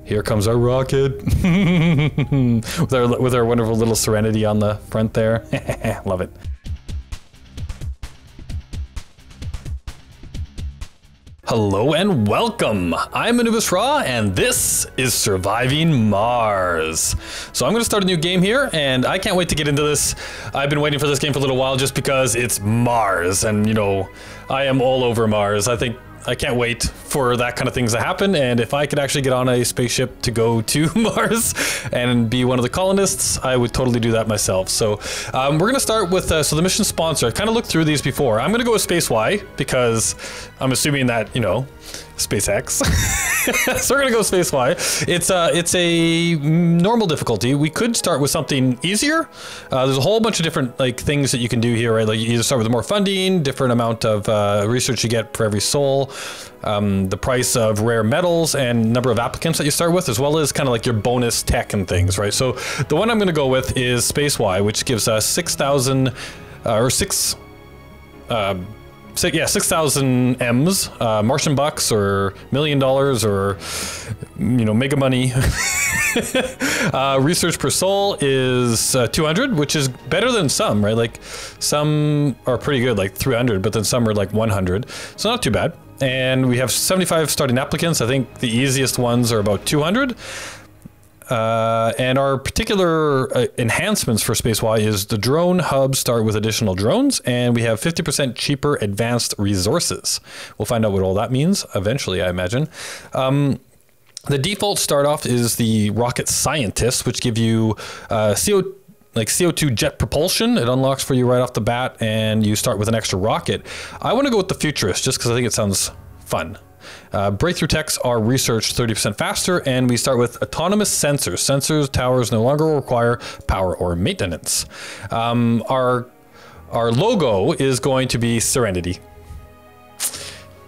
Here comes our rocket. with our wonderful little Serenity on the front there. Love it. Hello and welcome. I'm AnubizRa and this is Surviving Mars. So I'm going to start a new game here and I can't wait to get into this. I've been waiting for this game for a little while just because it's Mars and, you know, I am all over Mars. I can't wait for that kind of things to happen, and if I could actually get on a spaceship to go to Mars and be one of the colonists, I would totally do that myself. So we're going to start with, so the mission sponsor, I kind of looked through these before. I'm going to go with Space Y because I'm assuming that, you know, SpaceX. So we're going to go Space Y. It's a normal difficulty. We could start with something easier. There's a whole bunch of different like things that you can do here, right? Like you either start with more funding, different amount of research you get for every soul, the price of rare metals and number of applicants that you start with, as well as kind of like your bonus tech and things, right? So the one I'm going to go with is Space Y, which gives us 6,000 6,000 M's, Martian bucks, or $1 million, or, you know, mega money. Research per soul is 200, which is better than some, right? Like some are pretty good, like 300, but then some are like 100. So not too bad. And we have 75 starting applicants. I think the easiest ones are about 200. And our particular enhancements for Space Y is the drone hubs start with additional drones, and we have 50% cheaper advanced resources. We'll find out what all that means eventually, I imagine. The default start off is the rocket scientist, which give you CO2 jet propulsion. It unlocks for you right off the bat, and you start with an extra rocket. I want to go with the futurist just because I think it sounds fun. Breakthrough techs are researched 30% faster, and we start with autonomous sensors. Sensors towers no longer require power or maintenance. Our logo is going to be Serenity,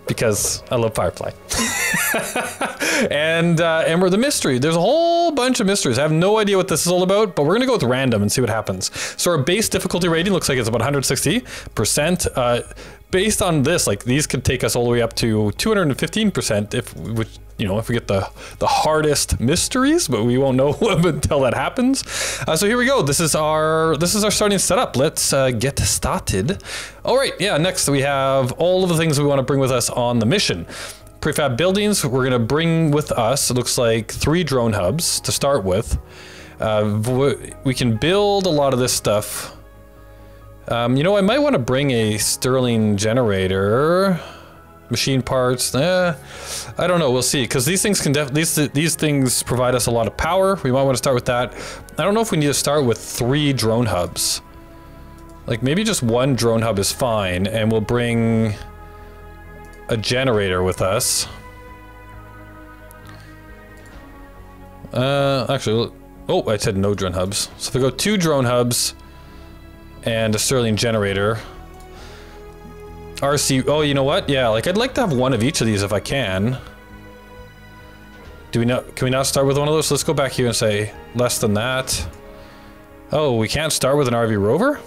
because I love Firefly. and we're the mystery. There's a whole bunch of mysteries. I have no idea what this is all about, but we're gonna go with random and see what happens. So our base difficulty rating looks like it's about 160%. Based on this, like these could take us all the way up to 215% if we get the hardest mysteries, but we won't know until that happens. So here we go. This is our starting setup. Let's get started. All right, yeah. Next we have all of the things we want to bring with us on the mission. Prefab buildings. We're gonna bring with us. It looks like 3 drone hubs to start with. We can build a lot of this stuff. You know, I might want to bring a Stirling generator, machine parts. I don't know. We'll see, because these things can these things provide us a lot of power. We might want to start with that. I don't know if we need to start with 3 drone hubs. Like maybe just 1 drone hub is fine, and we'll bring a generator with us. Actually, oh, I said no drone hubs. So if we go 2 drone hubs and a Stirling generator. RC, oh, you know what? Yeah, like I'd like to have 1 of each of these if I can. Can we not start with one of those? Let's go back here and say less than that. Oh, we can't start with an RV rover?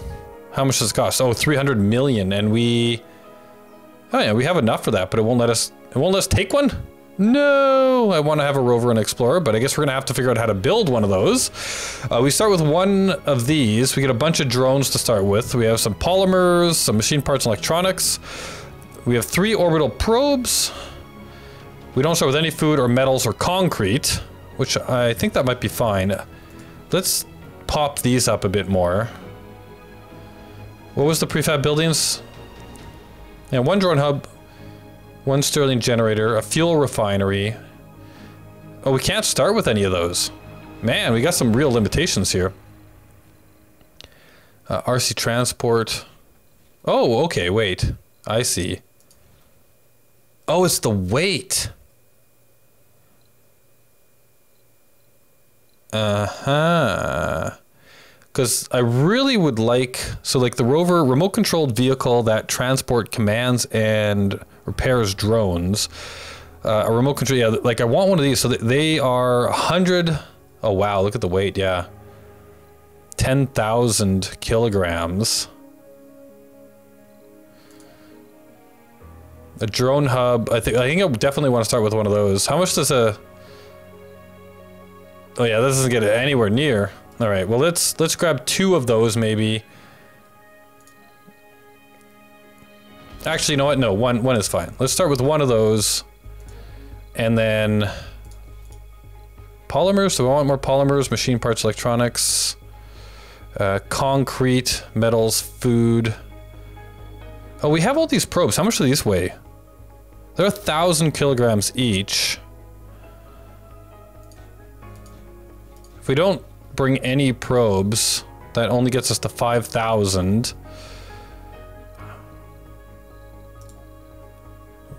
How much does it cost? Oh, 300 million, and we... Oh yeah, we have enough for that, but it won't let us take one? No, I want to have a rover and explorer, but I guess we're gonna have to figure out how to build one of those. We start with 1 of these. We get a bunch of drones to start with. We have some polymers, some machine parts and electronics. We have 3 orbital probes. We don't start with any food or metals or concrete, which I think that might be fine. Let's pop these up a bit more. What was the prefab buildings? Yeah, 1 drone hub. 1 Stirling generator, a fuel refinery. Oh, we can't start with any of those. Man, we got some real limitations here. RC transport. Oh, okay, wait. I see. Oh, it's the weight. Uh-huh. Because I really would like, so like the rover, remote controlled vehicle that transport commands and repairs drones. A remote control, yeah, like I want one of these. So they are 100, oh wow, look at the weight, yeah. 10,000 kilograms. A drone hub, I think I definitely want to start with one of those. How much does a Oh yeah, this doesn't get it anywhere near. All right, well let's grab 2 of those maybe. Actually, you know what? No, one is fine. Let's start with 1 of those. And then polymers. So we want more polymers, machine parts, electronics, concrete, metals, food. Oh, we have all these probes. How much do these weigh? They're 1,000 kilograms each. If we don't bring any probes, that only gets us to 5,000.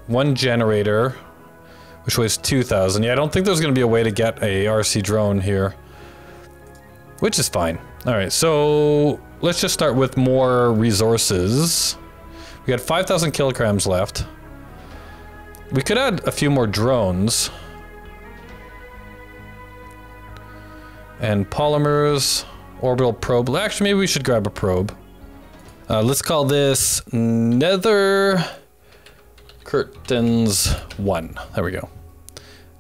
1 generator, which weighs 2,000. Yeah, I don't think there's going to be a way to get a RC drone here, which is fine. All right, so let's just start with more resources. We got 5,000 kilograms left. We could add a few more drones. And polymers, orbital probe. Actually, maybe we should grab a probe. Let's call this Nether Curtains I. There we go.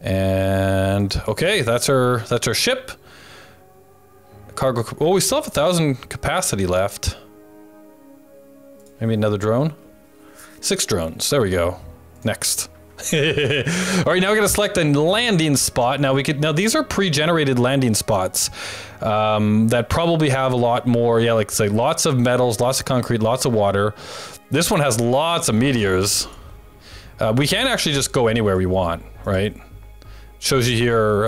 And okay, that's our ship. Cargo. Oh, we still have 1,000 capacity left. Maybe another drone. 6 drones. There we go. Next. All right, now we're gonna select a landing spot. Now these are pre-generated landing spots that probably have a lot more. Yeah, like say lots of metals, lots of concrete, lots of water. This one has lots of meteors. We can actually just go anywhere we want, right? Shows you here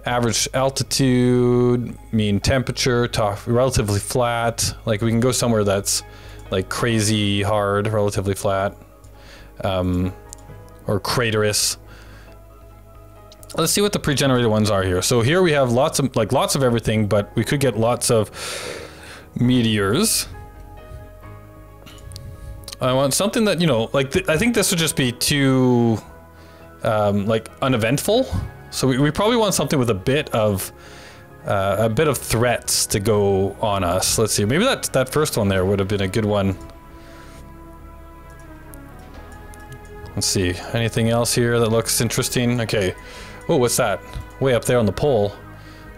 average altitude, mean temperature, relatively flat. Like we can go somewhere that's like crazy hard, relatively flat. Or craterous. Let's see what the pre-generated ones are here. So here we have lots of everything, but we could get lots of meteors. I want something that, you know, like I think this would just be too like uneventful. So we probably want something with a bit of threats to go on us. Let's see. Maybe that first one there would have been a good one. Let's see, anything else here that looks interesting? Okay. Oh, what's that? Way up there on the pole.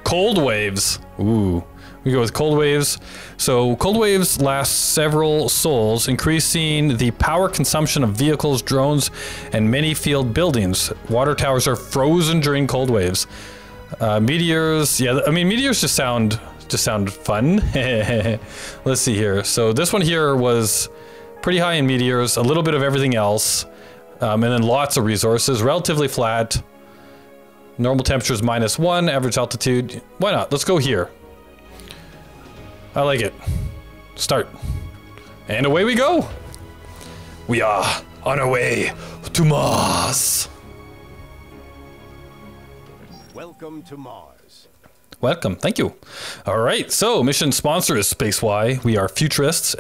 Cold waves. Ooh. We go with cold waves. So cold waves last several sols, increasing the power consumption of vehicles, drones, and many field buildings. Water towers are frozen during cold waves. Meteors, yeah, I mean, meteors just sound fun. Let's see here. So this one here was pretty high in meteors, a little bit of everything else. And then lots of resources, relatively flat. Normal temperature is -1, average altitude. Why not? Let's go here. I like it. Start. And away we go. We are on our way to Mars. Welcome to Mars. Welcome, thank you. All right, so mission sponsor is SpaceY. We are futurists.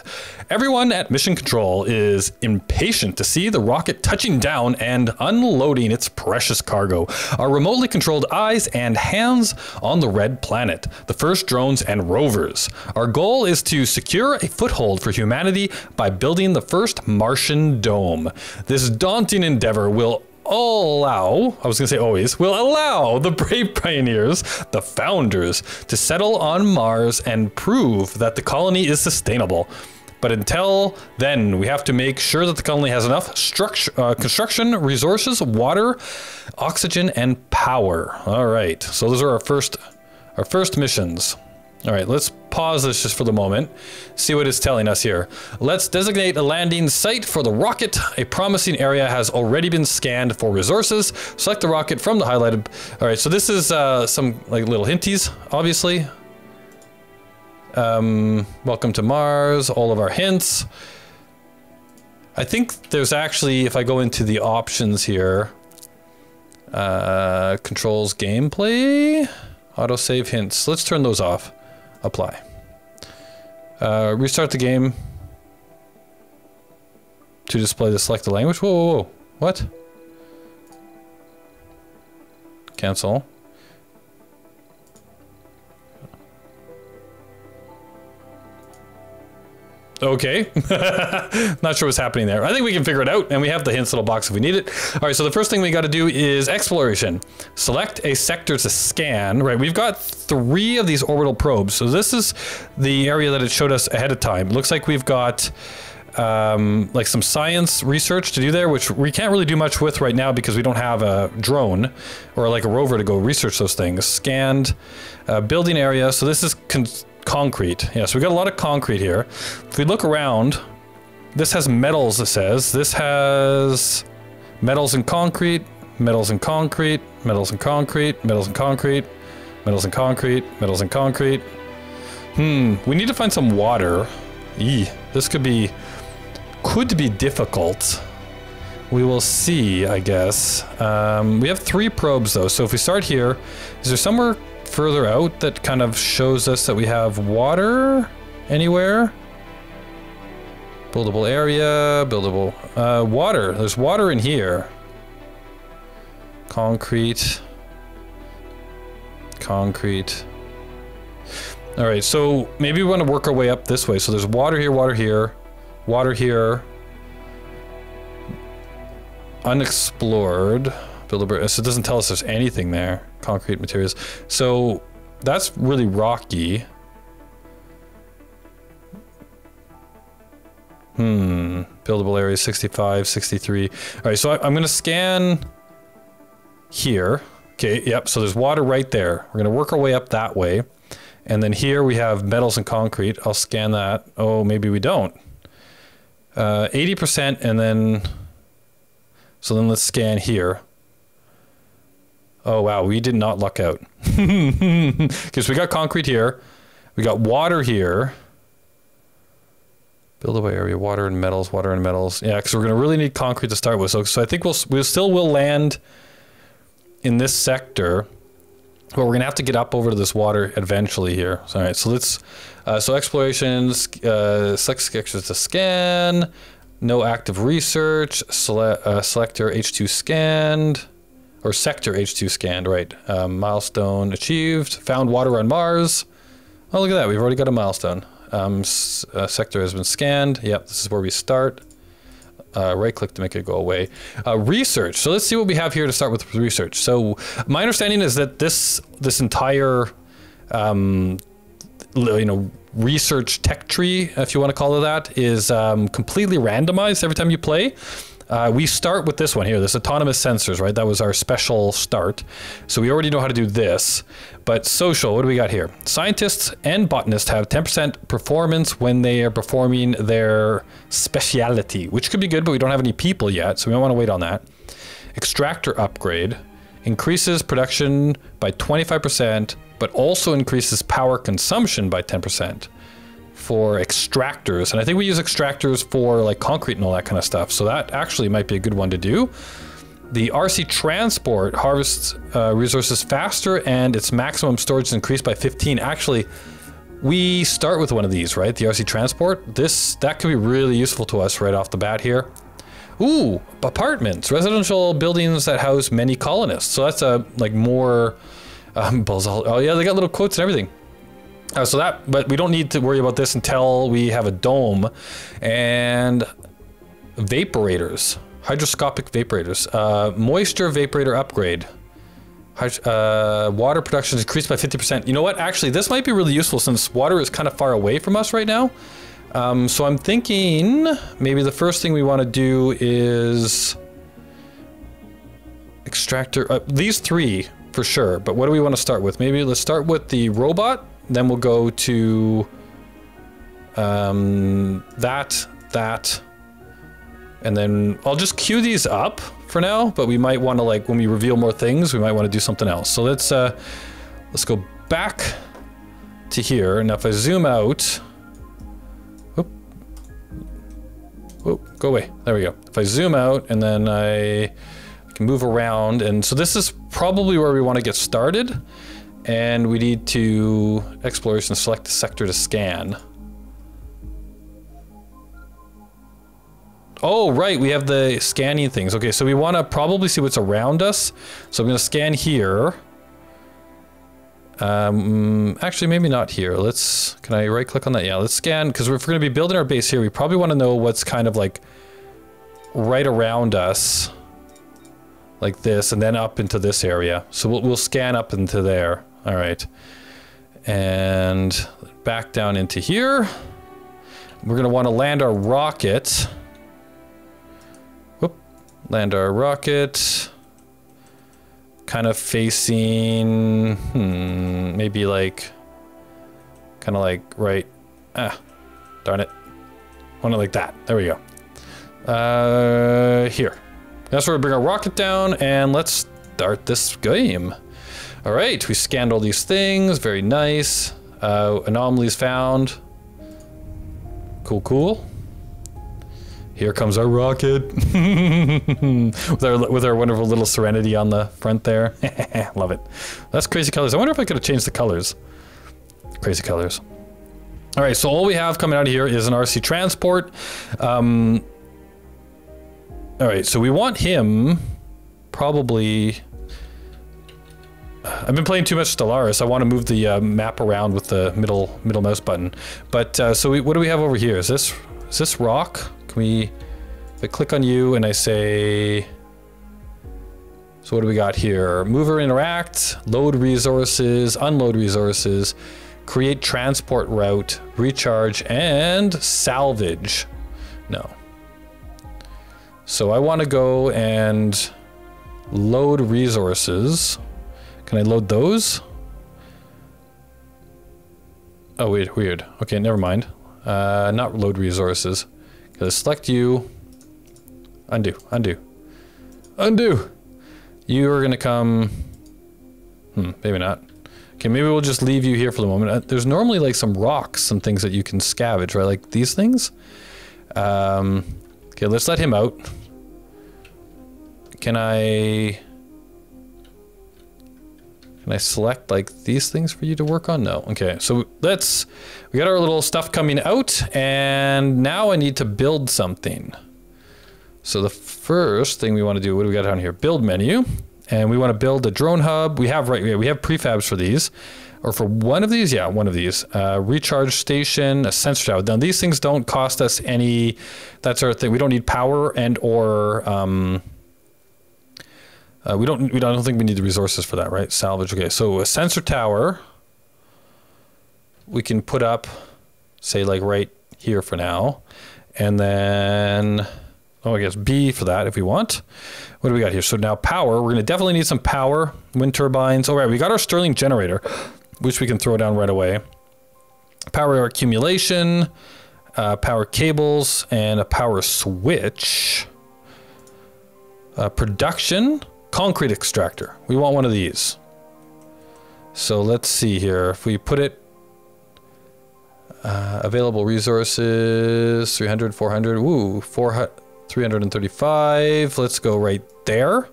Everyone at Mission Control is impatient to see the rocket touching down and unloading its precious cargo. Our remotely controlled eyes and hands on the red planet, the first drones and rovers. Our goal is to secure a foothold for humanity by building the first Martian dome. This daunting endeavor will allow the brave pioneers, the founders, to settle on Mars and prove that the colony is sustainable. But until then, we have to make sure that the colony has enough construction, resources, water, oxygen, and power. All right, so those are our first missions. All right, let's pause this just for the moment, see what it's telling us here. Let's designate a landing site for the rocket. A promising area has already been scanned for resources. Select the rocket from the highlighted. All right, so this is some like little hinties, obviously. Welcome to Mars, all of our hints. I think there's actually, if I go into the options here, controls gameplay, autosave hints. Let's turn those off. Apply. Restart the game to display the selected language. Whoa, whoa, whoa. What? Cancel. Okay. Not sure what's happening there. I think we can figure it out, and we have the hints little box if we need it. All right, so the first thing we got to do is exploration. Select a sector to scan. Right, we've got 3 of these orbital probes. So this is the area that it showed us ahead of time. It looks like we've got like some science research to do there, which we can't really do much with right now because we don't have a drone or like a rover to go research those things. Scanned building area. So this is concrete. Yeah, so we got a lot of concrete here. If we look around, this has metals, it says. This has metals and concrete, metals and concrete, metals and concrete, metals and concrete, metals and concrete, metals and concrete. We need to find some water. This could be difficult. We will see, I guess. We have 3 probes though, so if we start here, is there somewhere further out that kind of shows us that we have water anywhere? Buildable area, buildable water. There's water in here. Concrete. Concrete. All right, so maybe we want to work our way up this way. So there's water here, water here, water here. Unexplored. Buildable. So it doesn't tell us there's anything there. Concrete materials. So that's really rocky. Buildable area 65, 63. All right, so I'm going to scan here. Okay, yep, so there's water right there. We're going to work our way up that way. And then here we have metals and concrete. I'll scan that. Oh, maybe we don't. 80% and then... So then let's scan here. Oh, wow, we did not luck out. Because we got concrete here. We got water here. Buildable area, water and metals, water and metals. Yeah, because we're going to really need concrete to start with. So I think we still will land in this sector. But we're going to have to get up over to this water eventually here. So, all right, so let's... so explorations, select sectors to scan. No active research. Selector H2 scanned. Or sector H2 scanned, right. Milestone achieved. Found water on Mars. Oh, look at that. We've already got a milestone. Sector has been scanned. Yep, this is where we start. Right click to make it go away. Research. So let's see what we have here to start with research. So my understanding is that this entire, research tech tree, if you want to call it that, is completely randomized every time you play. We start with this one here, this autonomous sensors, right? That was our special start. So we already know how to do this. But social, what do we got here? Scientists and botanists have 10% performance when they are performing their speciality, which could be good, but we don't have any people yet, so we don't want to wait on that. Extractor upgrade increases production by 25%, but also increases power consumption by 10%. For extractors, and I think we use extractors for like concrete and all that kind of stuff, so that actually might be a good one to do. The RC transport harvests resources faster and its maximum storage is increased by 15. Actually, we start with one of these, right? The RC transport. That could be really useful to us right off the bat here. Ooh, apartments, residential buildings that house many colonists. So that's a like more oh yeah, they got little quotes and everything. But we don't need to worry about this until we have a dome and vaporators, hydroscopic vaporators, moisture vaporator upgrade, water production is increased by 50%. You know what? Actually, this might be really useful since water is kind of far away from us right now. So I'm thinking maybe the first thing we want to do is extractor, these 3 for sure. But what do we want to start with? Maybe let's start with the robot. Then we'll go to that, and then I'll just queue these up for now, but we might want to, like, when we reveal more things, we might want to do something else. So let's go back to here, and if I zoom out, go away, there we go. If I zoom out, and then I can move around, and so this is probably where we want to get started. And we need to exploration, select the sector to scan. Oh, right, we have the scanning things. Okay, so we want to probably see what's around us. So I'm going to scan here. Actually, maybe not here. Can I right click on that? Yeah, let's scan, because if we're going to be building our base here, we probably want to know what's kind of like right around us, like this, and then up into this area. So we'll scan up into there. All right. And back down into here. We're going to want to land our rocket. Whoop. Land our rocket. Kind of facing, maybe like, kind of like right, darn it. Want it like that. There we go. Here. That's where we bring our rocket down, and let's start this game. All right, we scanned all these things. Very nice. Anomalies found. Cool, cool. Here comes our rocket. with our wonderful little Serenity on the front there. Love it. That's crazy colors. I wonder if I could have changed the colors. Crazy colors. All right, so all we have coming out of here is an RC transport. All right, so we want him probably... I've been playing too much Stellaris. I want to move the map around with the middle mouse button. But so what do we have over here? Is this rock? Can we, if I click on you and I say, so what do we got here? Mover interact, load resources, unload resources, create transport route, recharge, and salvage. No. So I want to go and load resources. Can I load those? Oh, wait, weird. Okay, never mind. Not load resources. Gotta select you. Undo, undo. Undo! You are gonna come... maybe not. Okay, maybe we'll just leave you here for the moment. There's normally like some rocks, some things that you can scavenge, right? Like these things? Okay, let's let him out. Can I select like these things for you to work on? No. Okay, so we got our little stuff coming out, and now I need to build something. So the first thing we want to do, what do we got down here? Build menu, and we want to build a drone hub. We have prefabs for these, or for one of these. Yeah, one of these. Recharge station, a sensor tower. Now these things don't cost us any. That's our thing. We don't need power and or. I don't think we need the resources for that, right? Salvage. Okay, so a sensor tower we can put up, say like right here for now, and then I guess B for that if we want. What do we got here? So now power. We're gonna definitely need some power. Wind turbines. All right, we got our Stirling generator, which we can throw down right away. Power accumulation, power cables, and a power switch. Production. Concrete extractor. We want one of these. So let's see here. If we put it available resources 300, 400, 335. Let's go right there.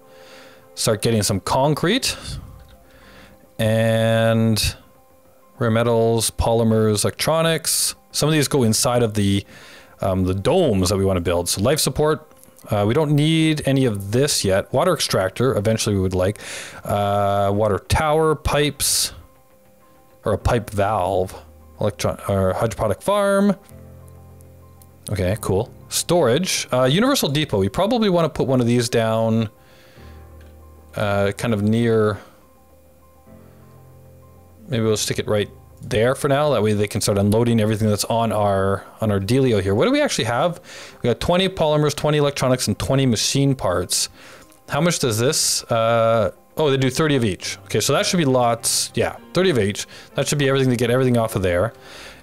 Start getting some concrete and rare metals, polymers, electronics. Some of these go inside of the domes that we want to build. So life support. We don't need any of this yet. Water extractor, eventually we would like. Water tower, pipes, or a pipe valve. Or hydroponic farm. Okay, cool. Storage. Universal depot. We probably want to put one of these down kind of near... Maybe we'll stick it right there for now. That way they can start unloading everything that's on our dealio here. What do we actually have? We got 20 polymers, 20 electronics, and 20 machine parts. How much does this? Oh, they do 30 of each. Okay, so that should be lots. Yeah, 30 of each. That should be everything to get everything off of there.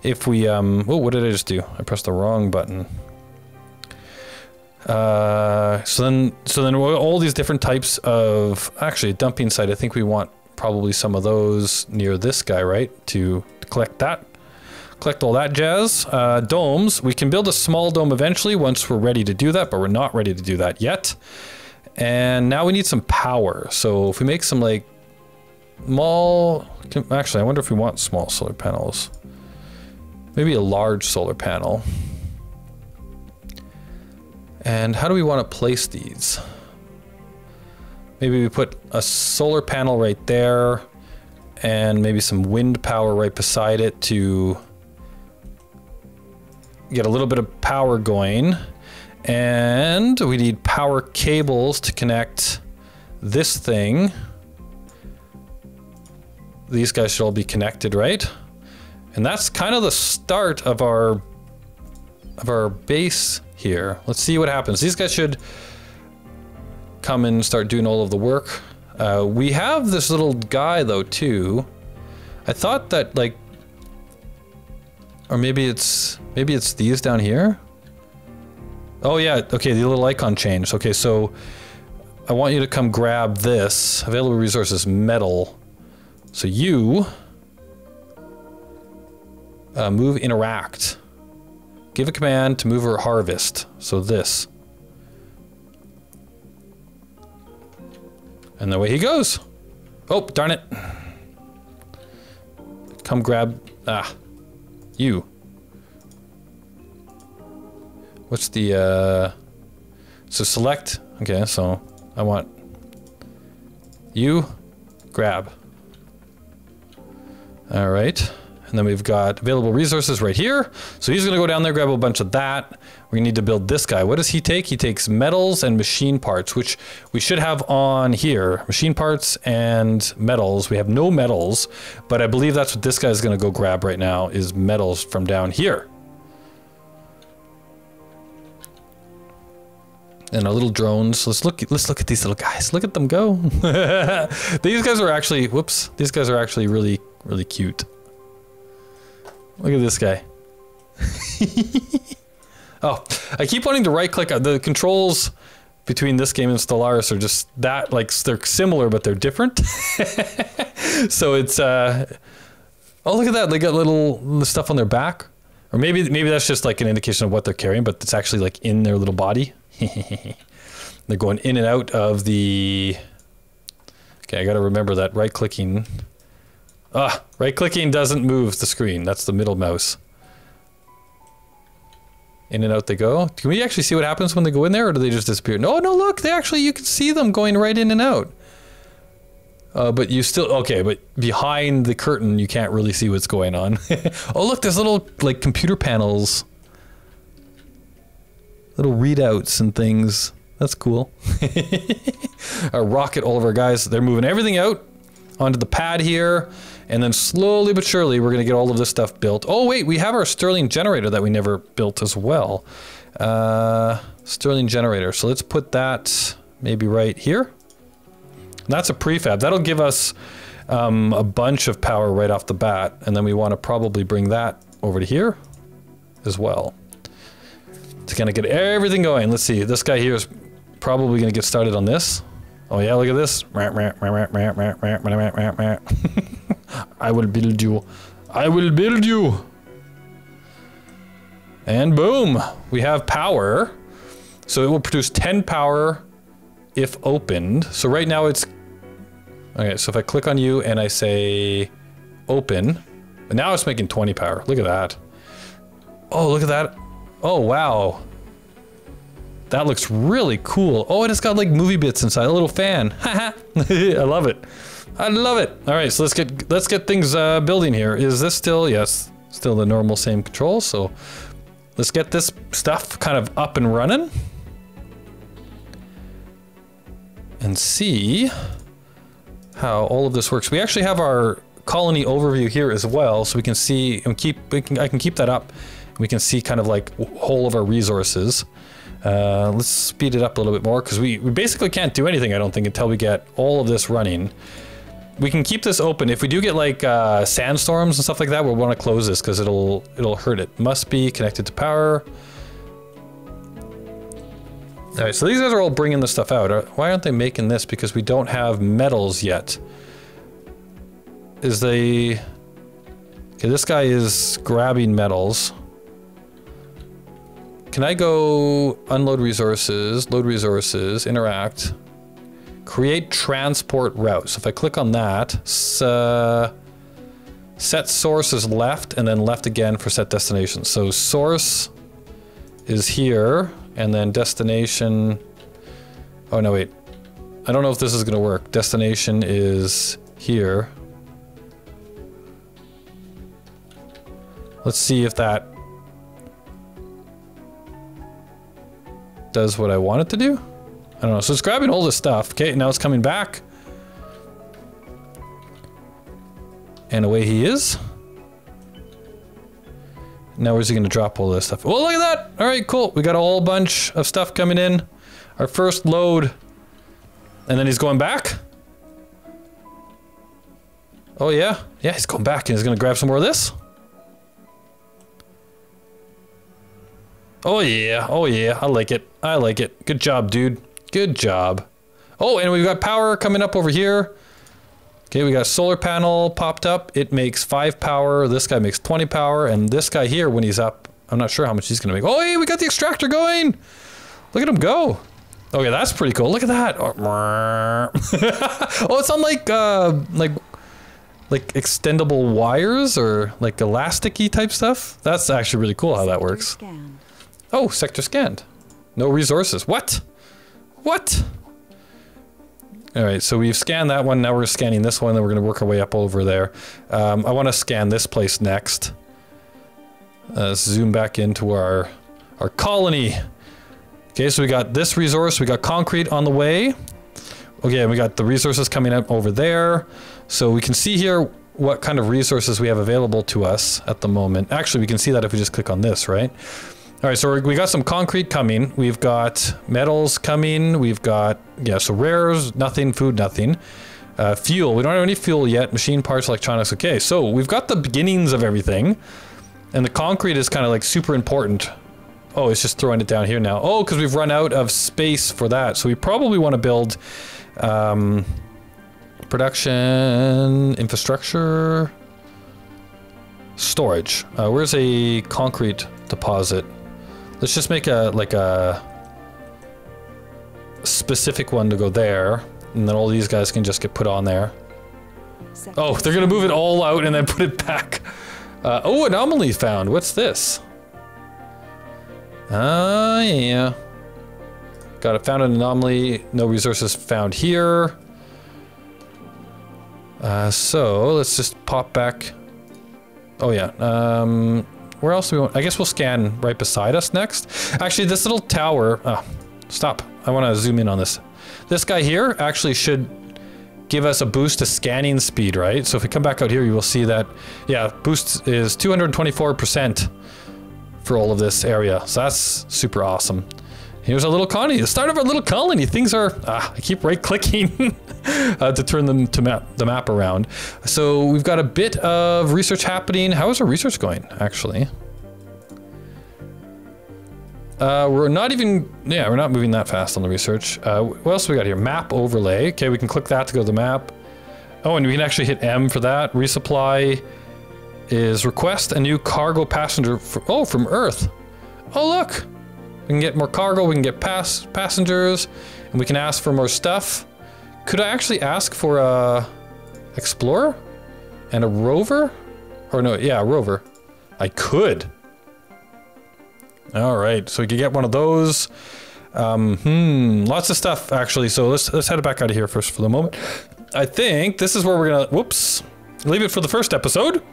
If we, oh, what did I just do? I pressed the wrong button. So then all these different types of, actually, dumping site, I think we want probably some of those near this guy, right? To collect that. Collect all that jazz. Domes. We can build a small dome eventually once we're ready to do that, but we're not ready to do that yet. And now we need some power. So if we make some like small, actually, I wonder if we want small solar panels. Maybe a large solar panel. And how do we want to place these? Maybe we put a solar panel right there. And maybe some wind power right beside it to get a little bit of power going. And we need power cables to connect this thing. These guys should all be connected, right? And that's kind of the start of our base here. Let's see what happens. These guys should come and start doing all of the work. We have this little guy though too. I thought that like, or maybe it's these down here. Oh yeah, okay, the little icon changed. Okay, so I want you to come grab this. Available resources, metal. So you move, interact. Give a command to move or harvest. So this. And away he goes. Oh, darn it. Come grab, you. What's the, so select, okay, so I want you, grab. All right, and then we've got available resources right here. So he's gonna go down there, grab a bunch of that. We need to build this guy. What does he take? He takes metals and machine parts, which we should have on here. Machine parts and metals. We have no metals, but I believe that's what this guy's gonna go grab right now, is metals from down here. And our little drones. Let's look at these little guys. Look at them go. These guys are actually, whoops. These guys are actually really, really cute. Look at this guy. Oh, I keep wanting to right click. The controls between this game and Stellaris are just that, like, they're similar, but they're different. So it's, oh, look at that. They got little stuff on their back. Or maybe that's just like an indication of what they're carrying, but it's actually like in their little body. They're going in and out of the... Okay, I gotta remember that right-clicking... right-clicking doesn't move the screen. That's the middle mouse. In and out they go. Can we actually see what happens when they go in there, or do they just disappear? No, no, look! They actually, you can see them going right in and out. But you still... Okay, but behind the curtain, you can't really see what's going on. Oh, look, there's little, like, computer panels. Little readouts and things. That's cool. Our rocket, all of our guys, they're moving everything out onto the pad here. And then slowly but surely, we're going to get all of this stuff built. Oh, wait, we have our Stirling generator that we never built as well. Stirling generator. So let's put that maybe right here. And that's a prefab. That'll give us a bunch of power right off the bat. And then we want to probably bring that over to here as well. To kind of get everything going. Let's see, this guy here is probably going to get started on this. Oh yeah, look at this. I will build you. I will build you. And boom, we have power. So it will produce 10 power if opened. So right now it's... Okay, so if I click on you and I say open, but now it's making 20 power. Look at that. Oh, look at that. Oh, wow. That looks really cool. Oh, and it's got like movie bits inside, a little fan. Haha. I love it. I love it. All right, so let's get things building here. Is this still, yes, still the normal same controls. So let's get this stuff kind of up and running. And see how all of this works. We actually have our colony overview here as well, so we can see and I can keep that up. We can see kind of like whole of our resources. Let's speed it up a little bit more because we basically can't do anything, I don't think, until we get all of this running. We can keep this open. If we do get like sandstorms and stuff like that, we'll want to close this because it'll hurt it. Must be connected to power. All right, so these guys are all bringing the stuff out. Why aren't they making this? Because we don't have metals yet. Okay, this guy is grabbing metals. Can I go unload resources, load resources, interact, create transport route? So if I click on that, set source is left and then left again for set destination. So source is here and then destination. Oh no, wait. I don't know if this is gonna work. Destination is here. Let's see if that does what I want it to do. I don't know. So it's grabbing all this stuff. Okay, now it's coming back. And away he is. Now where's he going to drop all this stuff? Oh, look at that! All right, cool. We got a whole bunch of stuff coming in. Our first load. And then he's going back. Oh yeah? Yeah, he's going back and he's going to grab some more of this. Oh yeah, oh yeah, I like it. I like it. Good job, dude. Good job. Oh, and we've got power coming up over here. Okay, we got a solar panel popped up. It makes 5 power. This guy makes 20 power. And this guy here, when he's up, I'm not sure how much he's going to make. Oh, hey, we got the extractor going. Look at him go. Okay, that's pretty cool. Look at that. Oh, it's on like extendable wires or like elasticy type stuff. That's actually really cool how that works. Oh, sector scanned. No resources. What? What? All right, so we've scanned that one. Now we're scanning this one. Then we're going to work our way up over there. I want to scan this place next. Zoom back into our colony. Okay, so we got this resource. We got concrete on the way. Okay, and we got the resources coming up over there. So we can see here what kind of resources we have available to us at the moment. Actually, we can see that if we just click on this, right? All right, so we got some concrete coming. We've got metals coming. We've got, yeah, so rares, nothing, food, nothing. Fuel, we don't have any fuel yet. Machine parts, electronics, okay. So we've got the beginnings of everything. And the concrete is kind of like super important. Oh, it's just throwing it down here now. Oh, because we've run out of space for that. So we probably want to build production, infrastructure, storage. Where's a concrete deposit? Let's just make a specific one to go there, and then all these guys can just get put on there. Oh, they're gonna move it all out and then put it back. Oh, anomaly found. What's this? Yeah. Got it. Found an anomaly. No resources found here. So let's just pop back. Oh yeah. Where else do we want? I guess we'll scan right beside us next. Actually, this little tower. Oh, stop. I want to zoom in on this. This guy here actually should give us a boost to scanning speed, right? So if we come back out here, you will see that, yeah, boost is 224% for all of this area. So that's super awesome. Here's our little colony, the start of our little colony. Things are, I keep right clicking to turn them to the map around. So we've got a bit of research happening. How is our research going, actually? We're not even, yeah, we're not moving that fast on the research. What else we got here? Map overlay. Okay, we can click that to go to the map. Oh, and we can actually hit M for that. Resupply is request a new cargo passenger, from Earth. Oh, look. We can get more cargo, we can get passengers, and we can ask for more stuff. Could I actually ask for a explorer and a rover? Or no, yeah, a rover. I could. All right, so we could get one of those. Lots of stuff actually. So let's head back out of here first for the moment. I think this is where we're gonna, whoops, leave it for the first episode.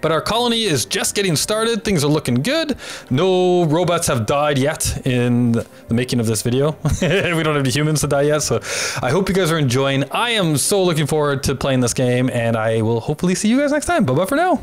But our colony is just getting started. Things are looking good. No robots have died yet in the making of this video. We don't have any humans to die yet, so I hope you guys are enjoying. I am so looking forward to playing this game, and I will hopefully see you guys next time. Bye-bye for now.